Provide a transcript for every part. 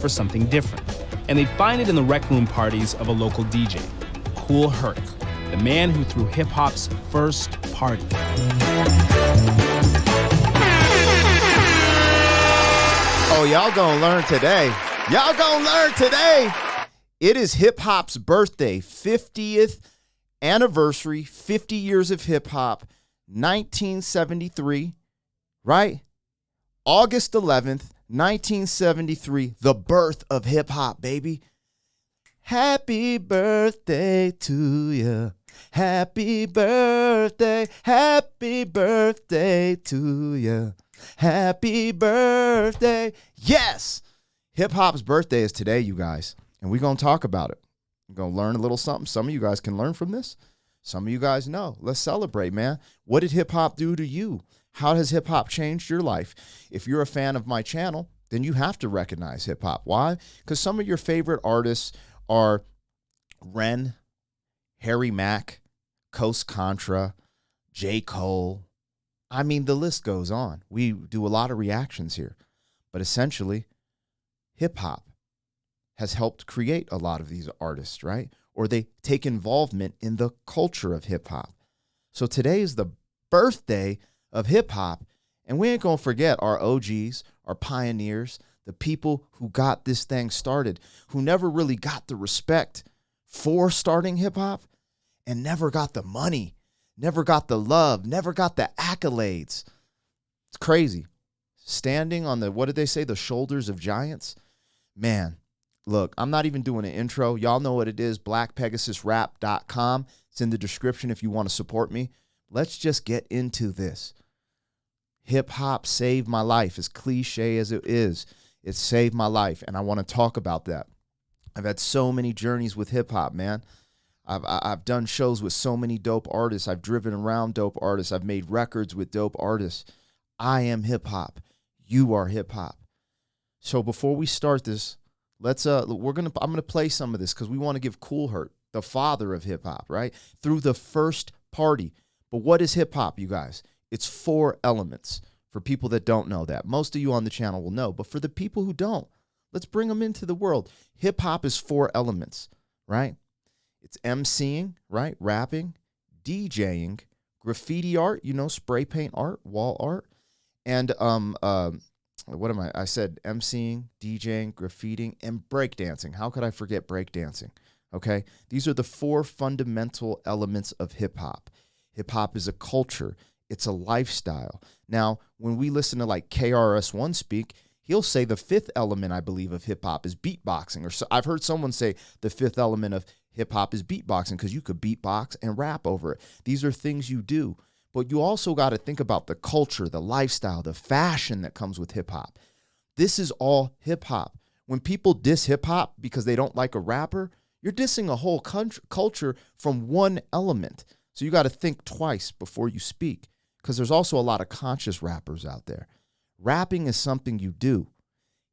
for something different, and they'd find it in the rec room parties of a local DJ, Kool Herc, the man who threw hip-hop's first party. Oh, y'all gonna learn today. Y'all gonna learn today. It is hip-hop's birthday, 50th anniversary, 50 years of hip-hop, 1973, right? August 11th, 1973, the birth of hip-hop, baby. Happy birthday to you. Happy birthday to you. Happy birthday. Yes, hip-hop's birthday is today, you guys, and we're going to talk about it. We're going to learn a little something. Some of you guys can learn from this. Some of you guys know. Let's celebrate, man. What did hip-hop do to you? How has hip-hop changed your life? If you're a fan of my channel, then you have to recognize hip-hop. Why? Because some of your favorite artists are Ren, Harry Mack, Coast Contra, J. Cole. I mean, the list goes on. We do a lot of reactions here. But essentially, hip-hop has helped create a lot of these artists, right? Or they take involvement in the culture of hip-hop. So today is the birthday of hip-hop, and we ain't going to forget our OGs, our pioneers, the people who got this thing started, who never really got the respect for starting hip-hop and never got the money, never got the love, never got the accolades. It's crazy. Standing on the, what did they say, the shoulders of giants? Man, look, I'm not even doing an intro. Y'all know what it is, BlackPegasusRap.com. It's in the description if you want to support me. Let's just get into this. Hip-hop saved my life, as cliche as it is. It saved my life, and I want to talk about that. I've had so many journeys with hip-hop, man. I've done shows with so many dope artists. I've driven around dope artists. I've made records with dope artists. I am hip-hop. You are hip-hop. So before we start this, I'm gonna play some of this because we want to give Kool Herc, the father of hip-hop, right? Through the first party. But what is hip-hop, you guys? It's 4 elements. For people that don't know that, most of you on the channel will know, but for the people who don't, let's bring them into the world. Hip-hop is 4 elements, right? It's MCing, right? Rapping, DJing, graffiti art, spray paint art, wall art, and I said MCing, DJing, graffitiing, and breakdancing. How could I forget breakdancing? Okay? These are the 4 fundamental elements of hip-hop. Hip-hop is a culture. It's a lifestyle. Now, when we listen to like KRS-One speak, he'll say the 5th element, I believe, of hip-hop is beatboxing. Or so, I've heard someone say the 5th element of hip-hop is beatboxing because you could beatbox and rap over it. These are things you do. But you also got to think about the culture, the lifestyle, the fashion that comes with hip-hop. This is all hip-hop. When people diss hip-hop because they don't like a rapper, you're dissing a whole culture from one element. So you got to think twice before you speak. Because there's also a lot of conscious rappers out there. Rapping is something you do.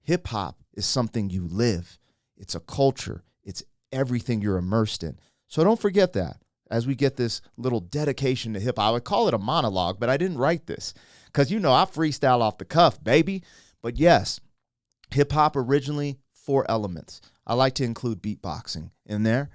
Hip-hop is something you live. It's a culture. It's everything you're immersed in. So don't forget that as we get this little dedication to hip-hop. I would call it a monologue, but I didn't write this. Because, I freestyle off the cuff, baby. But yes, hip-hop originally 4 elements. I like to include beatboxing in there.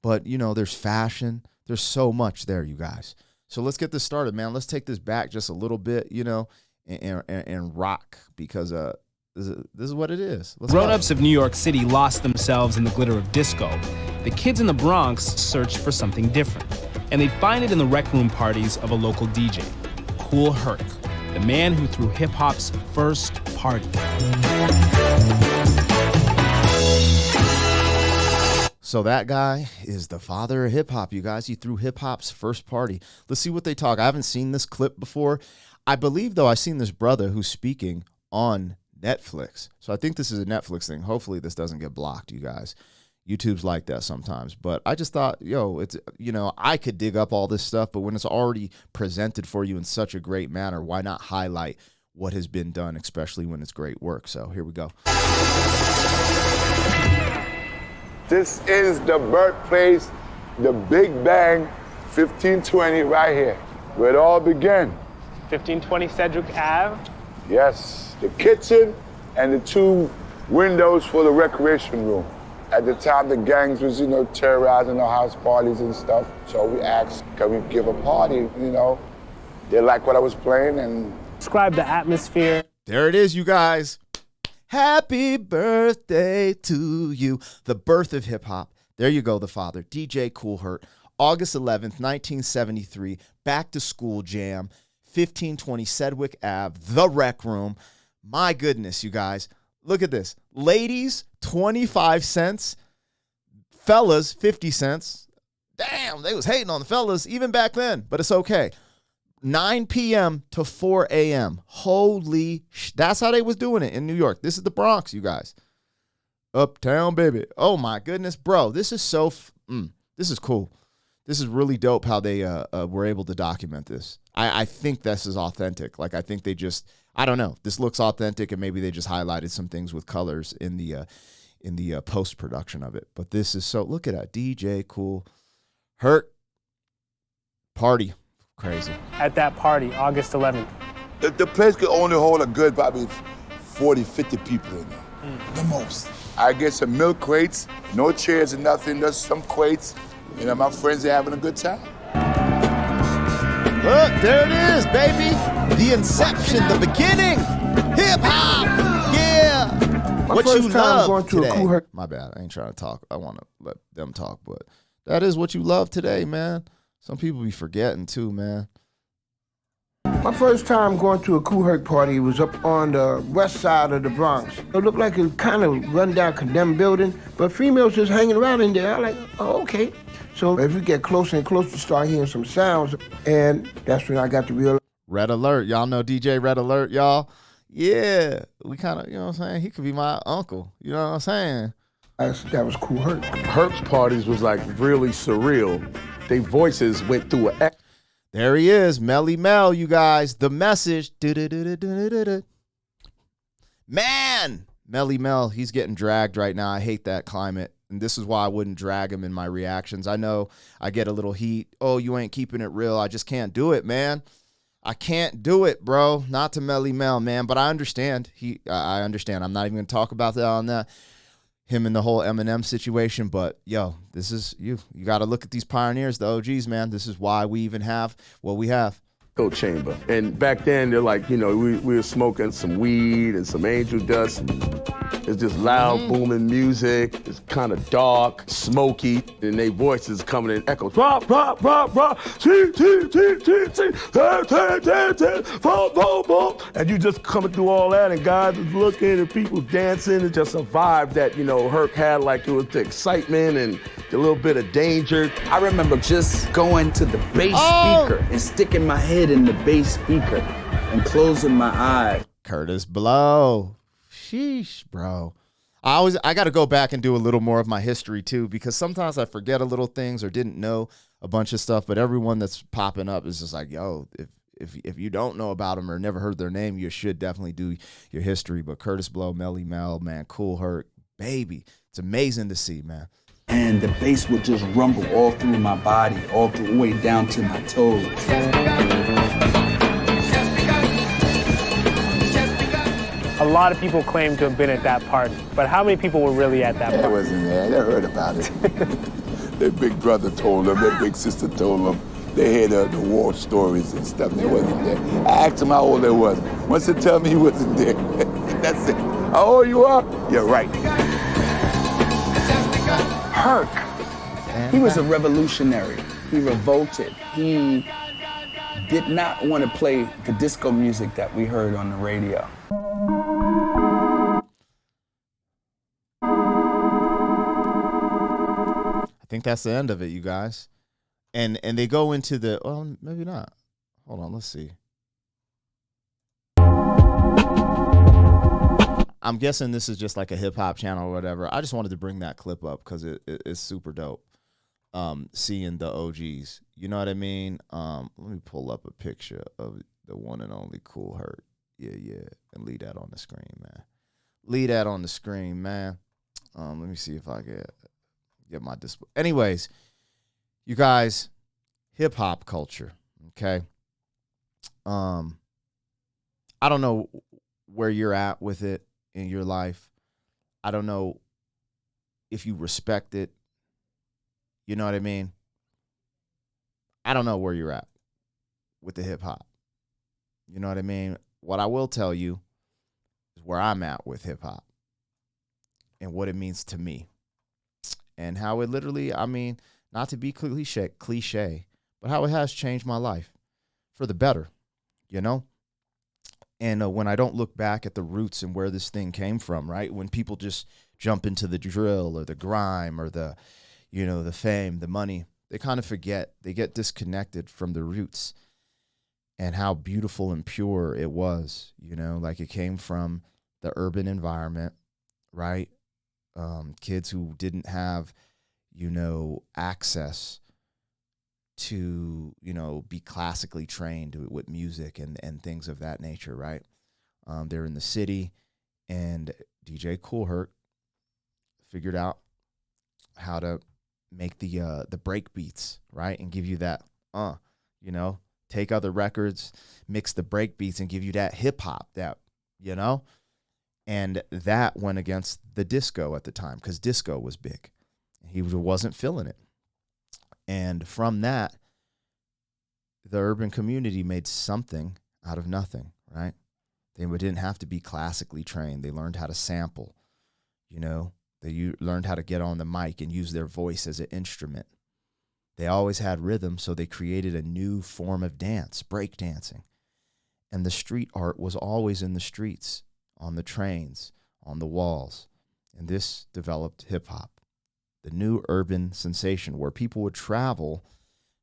But, there's fashion. There's so much there, you guys. So let's get this started, man. Let's take this back just a little bit, and rock because this is what it is. Grown-ups of New York City lost themselves in the glitter of disco. The kids in the Bronx searched for something different, and they'd find it in the rec room parties of a local DJ, Kool Herc, the man who threw hip-hop's first party. So that guy is the father of hip-hop, you guys. He threw hip-hop's first party. Let's see what they talk. I haven't seen this clip before. I believe, though, I've seen this brother who's speaking on Netflix. So I think this is a Netflix thing. Hopefully this doesn't get blocked, you guys. YouTube's like that sometimes. But I just thought, it's, I could dig up all this stuff, but when it's already presented for you in such a great manner, why not highlight what has been done, especially when it's great work? So here we go. This is the birthplace, the Big Bang, 1520 right here, where it all began. 1520 Cedric Ave? Yes, the kitchen and the 2 windows for the recreation room. At the time, the gangs was, terrorizing the house parties and stuff. So we asked, can we give a party, They liked what I was playing and... Describe the atmosphere. There it is, you guys. Happy birthday to you. The birth of hip hop. There you go, the father. DJ Kool Herc. August 11th, 1973. Back to school jam. 1520 Sedgwick Ave. The Rec Room. My goodness, you guys. Look at this. Ladies, 25 cents. Fellas, 50 cents. Damn, they was hating on the fellas even back then, but it's okay. 9 p.m. to 4 a.m. Holy that's how they was doing it in New York. This is the Bronx, you guys. Uptown, baby. Oh, my goodness, bro. This is so this is cool. This is really dope how they were able to document this. I think this is authentic. Like, I think they just, I don't know. This looks authentic, and maybe they just highlighted some things with colors in the post-production of it. But this is so, look at that. DJ Kool Herc. Party. Crazy. At that party, August 11th. The place could only hold a good probably 40, 50 people in there. The most. I get some milk crates, no chairs or nothing, just some crates. My friends are having a good time. Look, there it is, baby. The inception, the beginning. Hip hop. Yeah. What you love today. My bad. I ain't trying to talk. I want to let them talk, but that is what you love today, man. Some people be forgetting too, man. My first time going to a Kool Herc party was up on the west side of the Bronx. It looked like a kind of run-down, condemned building, but females just hanging around in there. I'm like, oh, okay. So as we get closer and closer, you start hearing some sounds, and that's when I got to realize. Red Alert. Y'all know DJ Red Alert, y'all? Yeah. We kind of, you know what I'm saying? He could be my uncle. You know what I'm saying? That was Kool Herc. Herc's parties was like really surreal. Their voices went through an... There he is, Melly Mel, you guys. The Message. Man, Melly Mel, he's getting dragged right now. I hate that climate. And this is why I wouldn't drag him in my reactions. I know I get a little heat. Oh, you ain't keeping it real. I just can't do it, man. I can't do it, bro. Not to Melly Mel, man. But I understand. I understand. I'm not even going to talk about that on that. Him and the whole Eminem situation, but yo, this is you got to look at these pioneers, the OGs, man. This is why we even have what we have. Chamber. And back then, they're like, we were smoking some weed and some angel dust. It's just loud, booming music. It's kind of dark, smoky, and their voices coming in echoes. Rock, rock, rock, rock. And you just coming through all that, and guys is looking, and people dancing. It's just a vibe that, Herc had, like it was the excitement and a little bit of danger. I remember just going to the bass speaker and sticking my head in the bass speaker and closing my eyes. Curtis Blow. Sheesh, bro. I got to go back and do a little more of my history too, because sometimes I forget a little things or didn't know a bunch of stuff, but everyone that's popping up is just like, yo, if you don't know about them or never heard their name, you should definitely do your history. But Curtis Blow, Melly Mel, man, Kool Herc, baby. It's amazing to see, man. And the bass would just rumble all through my body, all the way down to my toes. A lot of people claim to have been at that party, but how many people were really at that party? I wasn't there. They heard about it. Their big brother told them, their big sister told them. They heard the war stories and stuff. They wasn't there. I asked him how old they was. Once they tell me he wasn't there, that's it. How old you are? You're right. Herc, he was a revolutionary. He revolted. He did not want to play the disco music that we heard on the radio. I think that's the end of it, you guys. And they go into the, well, maybe not. Hold on, let's see. I'm guessing this is just like a hip hop channel or whatever. I just wanted to bring that clip up because it's super dope. Seeing the OGs, you know what I mean? Let me pull up a picture of the one and only Kool Herc. Yeah, and leave that on the screen, man. Leave that on the screen, man. Let me see if I get my display. Anyways, you guys, hip hop culture, okay? I don't know where you're at with it in your life. I don't know if you respect it. You know what I mean? I don't know where you're at with the hip hop. You know what I mean? What I will tell you is where I'm at with hip hop and what it means to me and how it literally, I mean, not to be cliche, but how it has changed my life for the better, you know? And when I don't look back at the roots and where this thing came from, right? When people just jump into the drill or the grime or the, you know, the fame, the money, they kind of forget. They get disconnected from the roots and how beautiful and pure it was, you know, like it came from the urban environment, right? Kids who didn't have, you know, access to, you know, be classically trained with music and things of that nature, right? They're in the city, and DJ Kool Herc figured out how to make the break beats, right? And give you that, you know, take other records, mix the break beats and give you that hip hop, that, you know? And that went against the disco at the time because disco was big. He wasn't feeling it. And from that, the urban community made something out of nothing, right? They didn't have to be classically trained. They learned how to sample, you know? They learned how to get on the mic and use their voice as an instrument. They always had rhythm, so they created a new form of dance, break dancing. And the street art was always in the streets, on the trains, on the walls. And this developed hip-hop, the new urban sensation where people would travel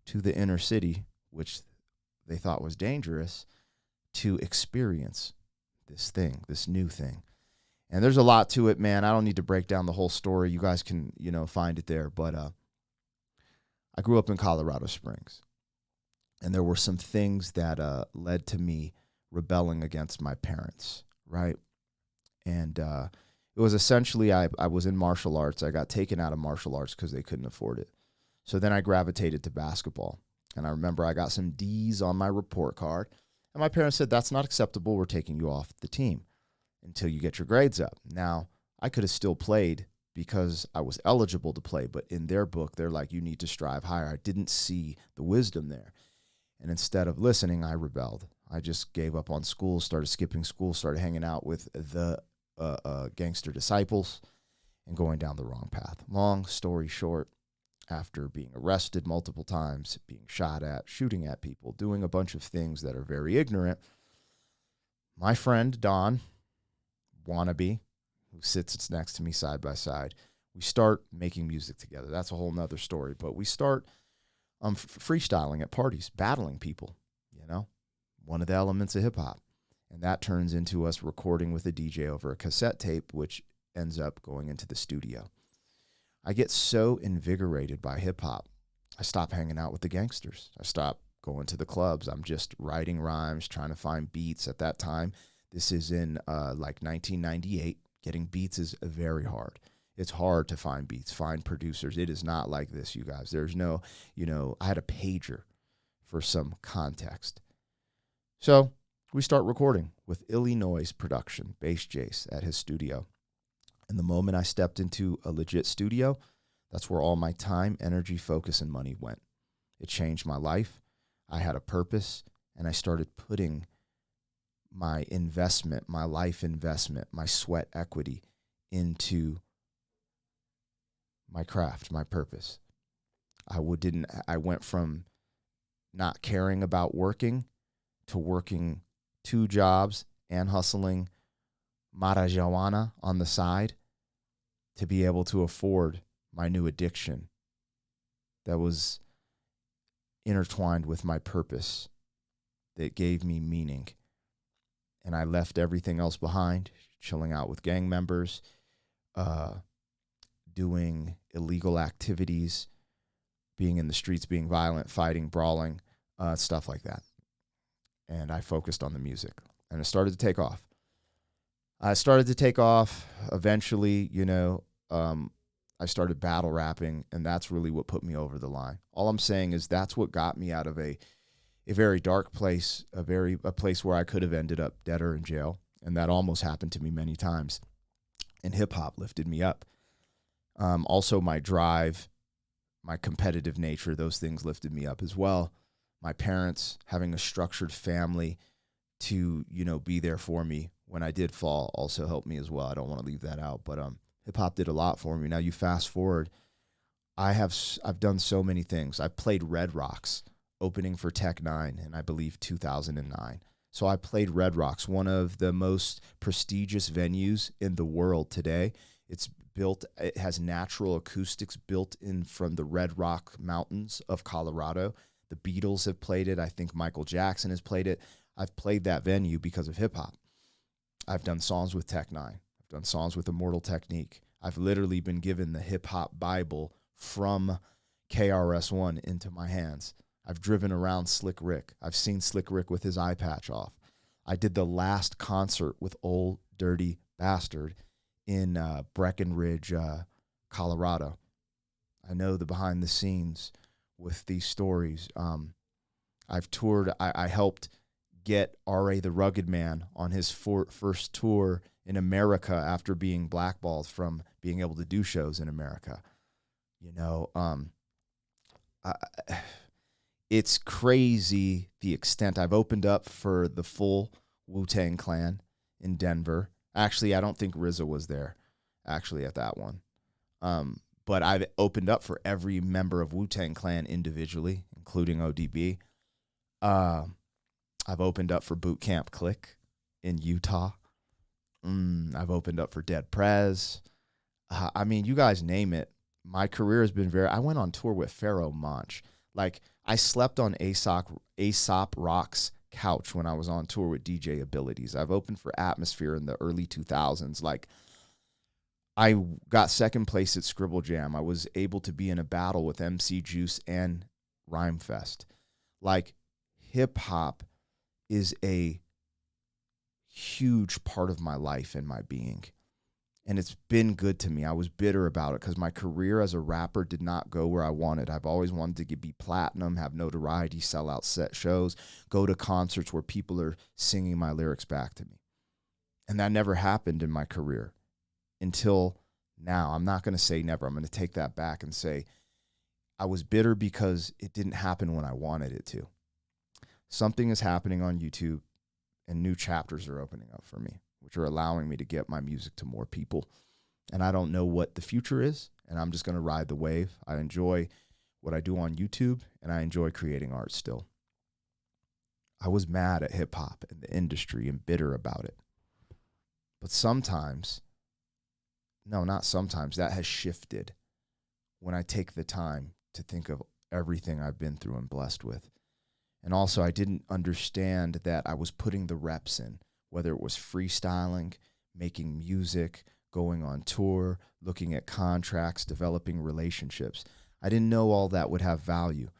to the inner city, which they thought was dangerous, to experience this thing, this new thing. And there's a lot to it, man. I don't need to break down the whole story. You guys can, you know, find it there. But I grew up in Colorado Springs, and there were some things that led to me rebelling against my parents, right? And it was essentially I was in martial arts. I got taken out of martial arts because they couldn't afford it. So then I gravitated to basketball. And I remember I got some D's on my report card. And my parents said, that's not acceptable. We're taking you off the team until you get your grades up. Now, I could have still played because I was eligible to play. But in their book, they're like, you need to strive higher. I didn't see the wisdom there. And instead of listening, I rebelled. I just gave up on school, started skipping school, started hanging out with the gangster disciples and going down the wrong path. Long story short, after being arrested multiple times, being shot at, shooting at people, doing a bunch of things that are very ignorant, my friend Don, wannabe, who sits next to me side by side, we start making music together. That's a whole nother story. But we start freestyling at parties, battling people, you know, one of the elements of hip-hop. And that turns into us recording with a DJ over a cassette tape, which ends up going into the studio. I get so invigorated by hip-hop, I stop hanging out with the gangsters. I stop going to the clubs. I'm just writing rhymes, trying to find beats. At that time, this is in like 1998. Getting beats is very hard. It's hard to find beats, find producers. It is not like this, you guys. There's no, you know, I had a pager for some context. So we start recording with Illinois Production, Bass Jace, at his studio. And the moment I stepped into a legit studio, that's where all my time, energy, focus, and money went. It changed my life. I had a purpose, and I started putting my investment, my life investment, my sweat equity into my craft, my purpose. I went from not caring about working to working 2 jobs and hustling marijuana on the side to be able to afford my new addiction that was intertwined with my purpose that gave me meaning. And I left everything else behind, chilling out with gang members, doing illegal activities, being in the streets, being violent, fighting, brawling, stuff like that. And I focused on the music, and it started to take off. Eventually, you know, I started battle rapping, and that's really what put me over the line. All I'm saying is that's what got me out of a very dark place, a place where I could have ended up dead or in jail. And that almost happened to me many times. And hip hop lifted me up. Also, my drive, my competitive nature, those things lifted me up as well. My parents, having a structured family to, be there for me when I did fall, also helped me as well. I don't want to leave that out, but hip hop did a lot for me. Now you fast forward, I've done so many things. I played Red Rocks, opening for Tech Nine in, I believe, 2009. So I played Red Rocks, one of the most prestigious venues in the world today. It has natural acoustics built in from the Red Rock Mountains of Colorado. The Beatles have played it. I think Michael Jackson has played it. I've played that venue because of hip hop. I've done songs with Tech Nine. I've done songs with Immortal Technique. I've literally been given the hip hop Bible from KRS-One into my hands. I've driven around Slick Rick. I've seen Slick Rick with his eye patch off. I did the last concert with Old Dirty Bastard in Breckenridge, Colorado. I know the behind the scenes with these stories. I've toured. I helped get R.A. the Rugged Man on his first tour in America after being blackballed from being able to do shows in America. It's crazy the extent. I've opened up for the full Wu-Tang Clan in Denver. Actually, I don't think RZA was there actually at that one. But I've opened up for every member of Wu-Tang Clan individually, including ODB. I've opened up for Boot Camp Click in Utah. I've opened up for Dead Prez. You guys name it. My career has been I went on tour with Pharaoh Monch. Like, I slept on Aesop Rock's couch when I was on tour with DJ Abilities. I've opened for Atmosphere in the early 2000s. Like, I got second place at Scribble Jam. I was able to be in a battle with MC Juice and Rhymefest. Like, hip-hop is a huge part of my life and my being. And it's been good to me. I was bitter about it because my career as a rapper did not go where I wanted. I've always wanted to be platinum, have notoriety, sell out set shows, go to concerts where people are singing my lyrics back to me. And that never happened in my career until now. I'm not going to say never. I'm going to take that back and say I was bitter because it didn't happen when I wanted it to. Something is happening on YouTube and new chapters are opening up for me, which are allowing me to get my music to more people. And I don't know what the future is, and I'm just going to ride the wave. I enjoy what I do on YouTube, and I enjoy creating art still. I was mad at hip-hop and the industry and bitter about it. But sometimes, no, not sometimes, that has shifted when I take the time to think of everything I've been through and blessed with. And also, I didn't understand that I was putting the reps in, whether it was freestyling, making music, going on tour, looking at contracts, developing relationships. I didn't know all that would have value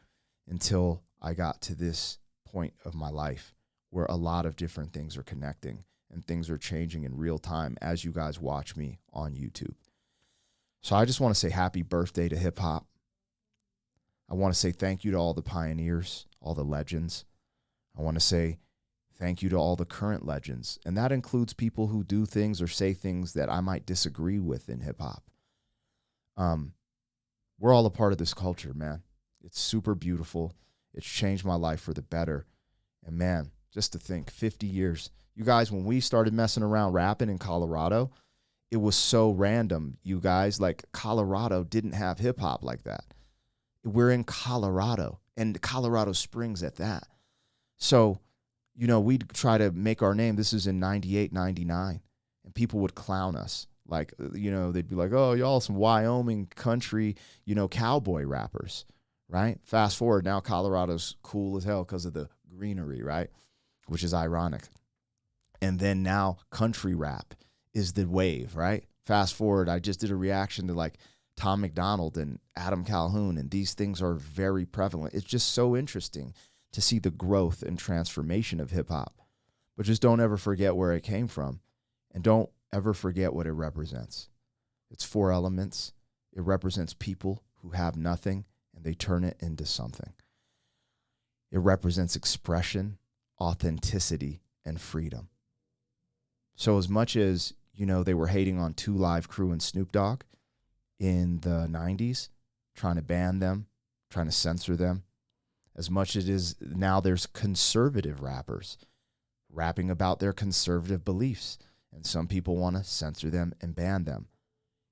until I got to this point of my life where a lot of different things are connecting and things are changing in real time as you guys watch me on YouTube. So I just want to say happy birthday to hip hop. I want to say thank you to all the pioneers, all the legends. I want to say thank you to all the current legends. And that includes people who do things or say things that I might disagree with in hip hop. We're all a part of this culture, man. It's super beautiful. It's changed my life for the better. And man, just to think, 50 years. You guys, when we started messing around rapping in Colorado, it was so random, you guys. Like, Colorado didn't have hip hop like that. We're in Colorado, and Colorado Springs at that. So, we'd try to make our name. This is in 98, 99, and people would clown us. Like, they'd be like, oh, y'all some Wyoming country, cowboy rappers, right? Fast forward, now Colorado's cool as hell because of the greenery, right? Which is ironic. And then now country rap is the wave, right? Fast forward, I just did a reaction to like Tom McDonald and Adam Calhoun, and these things are very prevalent. It's just so interesting to see the growth and transformation of hip-hop. But just don't ever forget where it came from, and don't ever forget what it represents. It's 4 elements. It represents people who have nothing, and they turn it into something. It represents expression, authenticity, and freedom. So as much as you know, they were hating on 2 Live Crew and Snoop Dogg in the 90s, trying to ban them, trying to censor them. As much as it is now, there's conservative rappers rapping about their conservative beliefs, and some people want to censor them and ban them.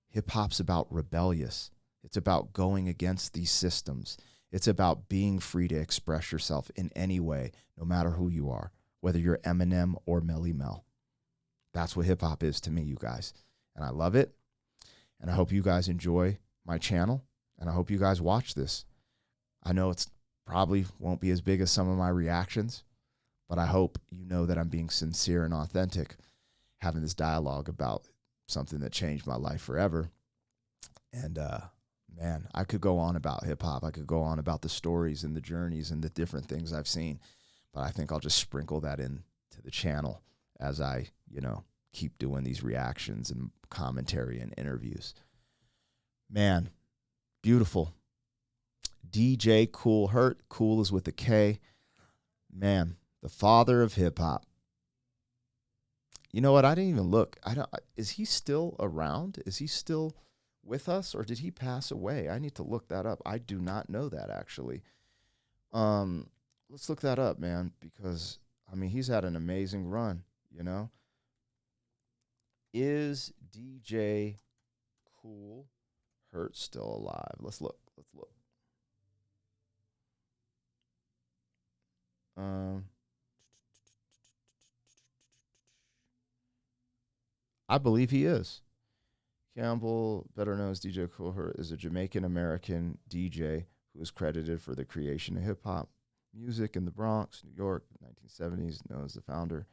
Hip-hop's about rebellious. It's about going against these systems. It's about being free to express yourself in any way, no matter who you are, whether you're Eminem or Melly Mel. That's what hip-hop is to me, you guys. And I love it. And I hope you guys enjoy my channel. And I hope you guys watch this. I know it's probably won't be as big as some of my reactions, but I hope you know that I'm being sincere and authentic, having this dialogue about something that changed my life forever. And, man, I could go on about hip-hop. I could go on about the stories and the journeys and the different things I've seen. But I think I'll just sprinkle that into the channel as I, you know, keep doing these reactions and commentary and interviews. Man, beautiful. DJ Kool Herc. Kool is with a K. Man, the father of hip-hop. You know what? I didn't even look. Is he still around? Is he still with us, or did he pass away? I need to look that up. I do not know that, actually. Let's look that up, man, because, I mean, he's had an amazing run, you know? Is DJ Kool Herc still alive? Let's look. I believe he is. Campbell, better known as DJ Kool Herc, is a Jamaican-American DJ who is credited for the creation of hip-hop music in the Bronx, New York, 1970s, known as the founder.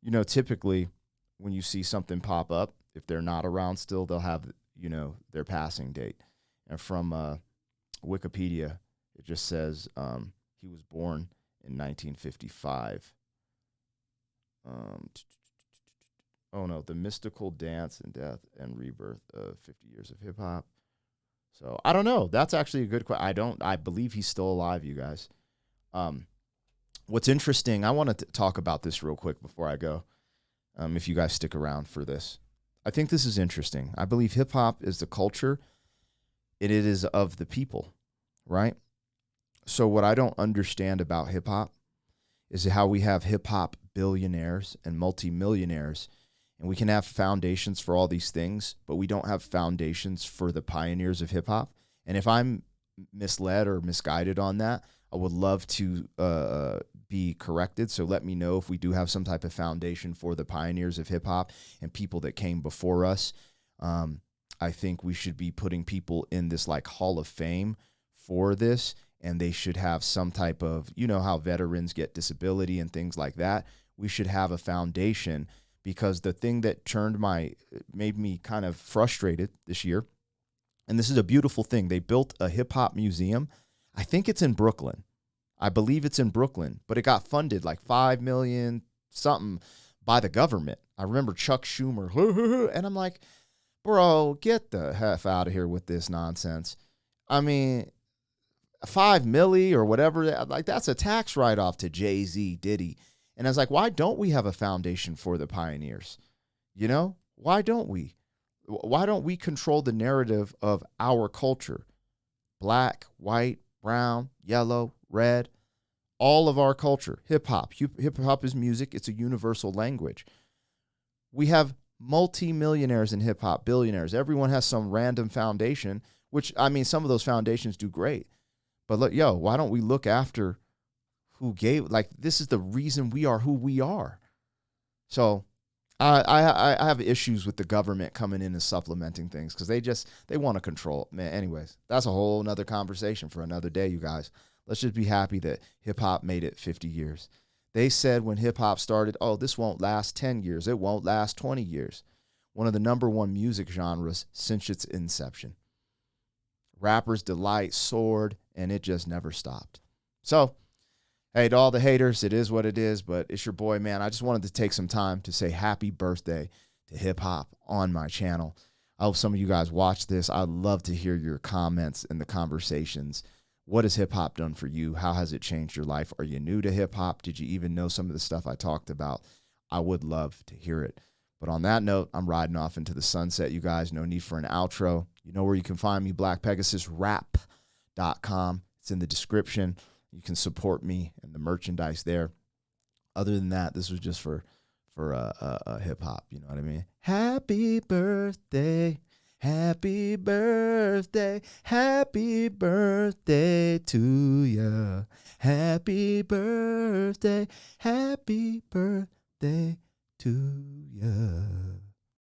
You know, typically, when you see something pop up, if they're not around still, they'll have, you know, their passing date. And from Wikipedia, it just says he was born in 1955. Oh, no, the mystical dance and death and rebirth of 50 years of hip-hop. So, I don't know. That's actually a good question. I believe he's still alive, you guys. What's interesting, I want to talk about this real quick before I go, if you guys stick around for this. I think this is interesting. I believe hip-hop is the culture, and it is of the people, right? So what I don't understand about hip-hop is how we have hip-hop billionaires and multimillionaires, and we can have foundations for all these things, but we don't have foundations for the pioneers of hip-hop. And if I'm misled or misguided on that, I would love to be corrected. So let me know if we do have some type of foundation for the pioneers of hip-hop and people that came before us. I think we should be putting people in this like Hall of Fame for this, and they should have some type of, you know how veterans get disability and things like that. We should have a foundation, because the thing that made me kind of frustrated this year, and this is a beautiful thing, they built a hip-hop museum. I think it's in Brooklyn. I believe it's in Brooklyn, but it got funded like $5 million something by the government. I remember Chuck Schumer, and I'm like, bro, get the F out of here with this nonsense. I mean, $5 million or whatever, like that's a tax write-off to Jay-Z, Diddy. And I was like, why don't we have a foundation for the pioneers? You know, why don't we? Why don't we control the narrative of our culture? Black, white, brown, yellow, red, all of our culture. Hip-hop. Hip-hop is music. It's a universal language. We have multi-millionaires in hip-hop, billionaires. Everyone has some random foundation, which, I mean, some of those foundations do great. But look, why don't we look after who gave, like, this is the reason we are who we are. So I have issues with the government coming in and supplementing things, because they want to control it. Man, anyways, that's a whole nother conversation for another day, you guys. Let's just be happy that hip-hop made it 50 years. They said when hip-hop started, oh, this won't last 10 years. It won't last 20 years. One of the #1 music genres since its inception. Rappers' delight soared, and it just never stopped. So, hey, to all the haters, it is what it is, but it's your boy, man. I just wanted to take some time to say happy birthday to hip-hop on my channel. I hope some of you guys watch this. I'd love to hear your comments and the conversations. What has hip-hop done for you? How has it changed your life? Are you new to hip-hop? Did you even know some of the stuff I talked about? I would love to hear it. But on that note, I'm riding off into the sunset, you guys. No need for an outro. You know where you can find me, BlackPegasusRap.com. It's in the description. You can support me and the merchandise there. Other than that, this was just for hip hop. You know what I mean? Happy birthday. Happy birthday. Happy birthday to ya. Happy birthday. Happy birthday to ya.